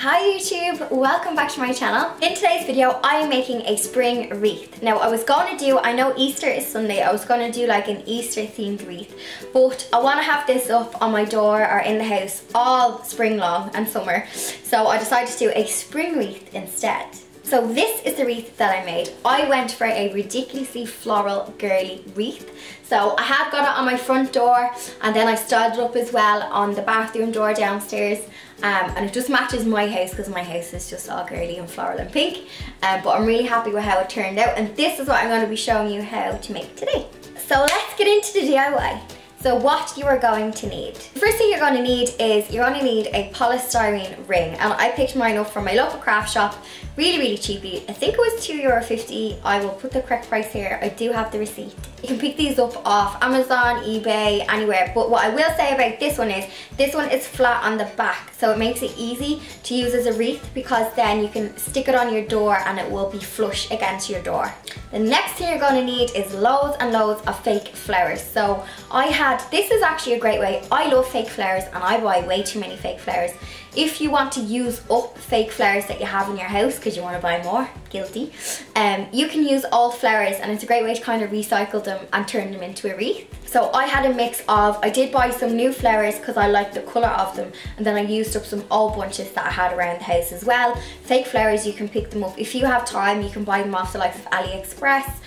Hi YouTube, welcome back to my channel. In today's video I am making a spring wreath. Now I know Easter is Sunday, I was going to do like an Easter themed wreath, but I want to have this up on my door or in the house all spring long and summer, so I decided to do a spring wreath instead. So this is the wreath that I made. I went for a ridiculously floral girly wreath. So I had got it on my front door and then I styled it up as well on the bathroom door downstairs, and it just matches my house because my house is just all girly and floral and pink, but I'm really happy with how it turned out, and this is what I'm going to be showing you how to make today. So let's get into the DIY. So what you are going to need. The first thing you're going to need is a polystyrene ring, and I picked mine up from my local craft shop really cheaply. I think it was €2.50. I will put the correct price here. I do have the receipt. You can pick these up off Amazon, eBay, anywhere, but what I will say about this one is flat on the back, so it makes it easy to use as a wreath because then you can stick it on your door and it will be flush against your door. The next thing you're going to need is loads and loads of fake flowers. So this is actually a great way. I love fake flowers and I buy way too many fake flowers. If you want to use up fake flowers that you have in your house because you want to buy more, guilty, you can use old flowers, and it's a great way to kind of recycle them and turn them into a wreath. So I had a mix of, I did buy some new flowers because I like the colour of them, and then I used up some old bunches that I had around the house as well. Fake flowers, you can pick them up. If you have time, you can buy them off the likes of AliExpress,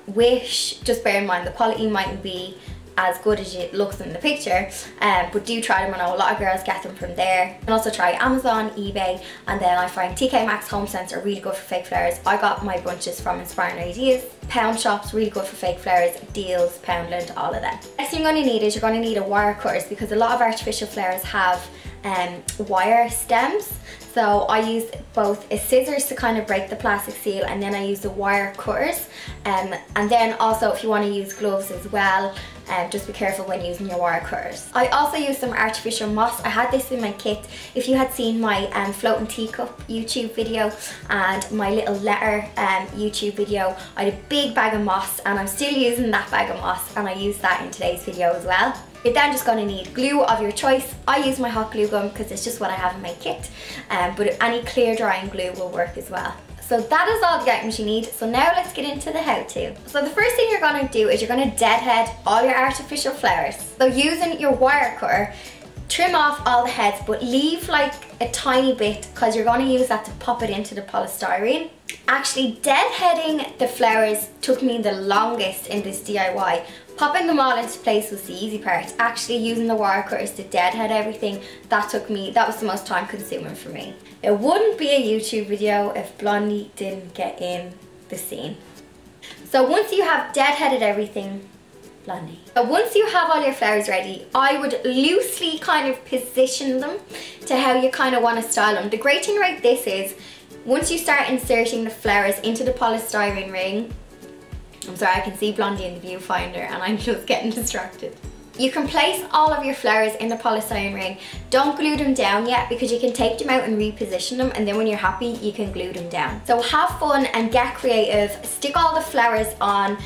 Wish. Just bear in mind the quality mightn't be as good as it looks in the picture, but do try them. I know a lot of girls get them from there. You can also try Amazon, eBay, and then I find TK Maxx home scents are really good for fake flowers. I got my bunches from Inspiring Ideas. Pound shops, really good for fake flowers, Deals, Poundland, all of them. Next thing you're going to need is you're going to need a wire cutters, because a lot of artificial flowers have wire stems. So I use both a scissors to kind of break the plastic seal, and then I use the wire cutters, and then also if you want to use gloves as well, just be careful when using your wire cutters. I also use some artificial moss. I had this in my kit. If you had seen my floating teacup YouTube video and my little letter YouTube video, I had a big bag of moss, and I'm still using that bag of moss, and I used that in today's video as well. You're then just going to need glue of your choice. I use my hot glue gun because it's just what I have in my kit, but any clear drying glue will work as well. So that is all the items you need. So now let's get into the how-to. So the first thing you're going to do is you're going to deadhead all your artificial flowers. So using your wire cutter, trim off all the heads, but leave like a tiny bit because you're going to use that to pop it into the polystyrene. Actually, deadheading the flowers took me the longest in this DIY. Popping them all into place was the easy part. Actually using the wire cutters to deadhead everything, that was the most time consuming for me. It wouldn't be a YouTube video if Blondie didn't get in the scene. So once you have deadheaded everything, Blondie. So once you have all your flowers ready, I would loosely kind of position them to how you kind of want to style them. The great thing about this is, once you start inserting the flowers into the polystyrene ring, I'm sorry, I can see Blondie in the viewfinder and I'm just getting distracted. You can place all of your flowers in the polystyrene ring. Don't glue them down yet because you can take them out and reposition them, and then when you're happy you can glue them down. So have fun and get creative. Stick all the flowers on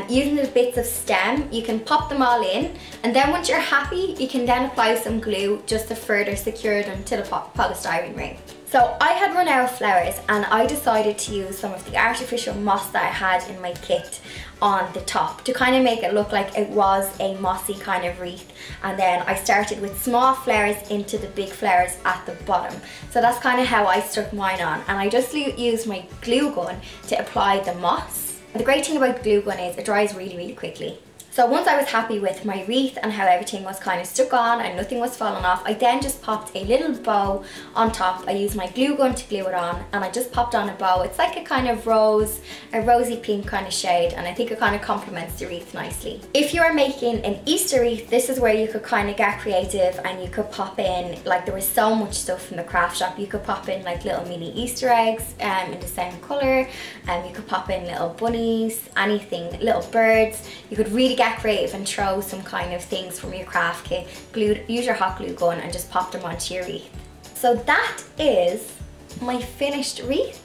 using the bits of stem. You can pop them all in, and then once you're happy you can then apply some glue just to further secure them to the polystyrene ring. So I had run out of flowers and I decided to use some of the artificial moss that I had in my kit on the top to kind of make it look like it was a mossy kind of wreath, and then I started with small flowers into the big flowers at the bottom. So that's kind of how I stuck mine on, and I just used my glue gun to apply the moss. The great thing about the glue gun is it dries really quickly. So once I was happy with my wreath and how everything was kind of stuck on and nothing was falling off, I then just popped a little bow on top. I used my glue gun to glue it on, and I just popped on a bow. It's like a kind of rosy pink kind of shade, and I think it kind of complements the wreath nicely. If you are making an Easter wreath, this is where you could kind of get creative and you could pop in, like there was so much stuff from the craft shop, you could pop in like little mini Easter eggs in the same colour, and you could pop in little bunnies, anything, little birds. You could really get creative and throw some kind of things from your craft kit, use your hot glue gun and just pop them onto your wreath. So that is my finished wreath.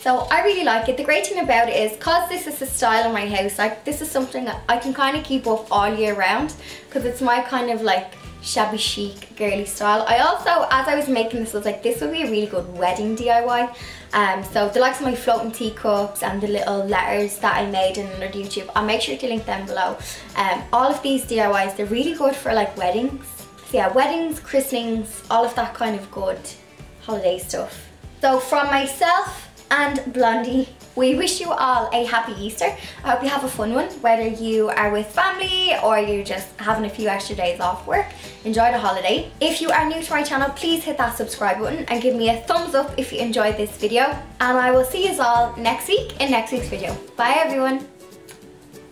So I really like it. The great thing about it is, because this is the style in my house, like this is something that I can kind of keep up all year round, because it's my kind of like shabby chic girly style. I also, as I was making this, I was like, this would be a really good wedding DIY. So the likes of my floating teacups and the little letters that I made in another YouTube, I'll make sure to link them below. All of these DIYs, they're really good for like weddings. So yeah, weddings, christenings, all of that kind of good holiday stuff. So from myself and Blondie, we wish you all a happy Easter. I hope you have a fun one, whether you are with family or you're just having a few extra days off work. Enjoy the holiday. If you are new to my channel, please hit that subscribe button and give me a thumbs up if you enjoyed this video. And I will see you all next week in next week's video. Bye everyone.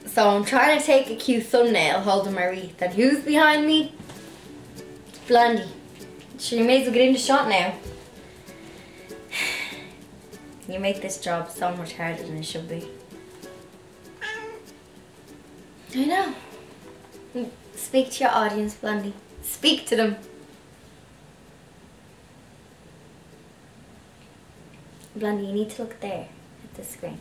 So I'm trying to take a cute thumbnail holding my wreath, and who's behind me? Blondie. So you may as well get in the shot now. You make this job so much harder than it should be. I know. Speak to your audience, Blondie. Speak to them. Blondie, you need to look there at the screen.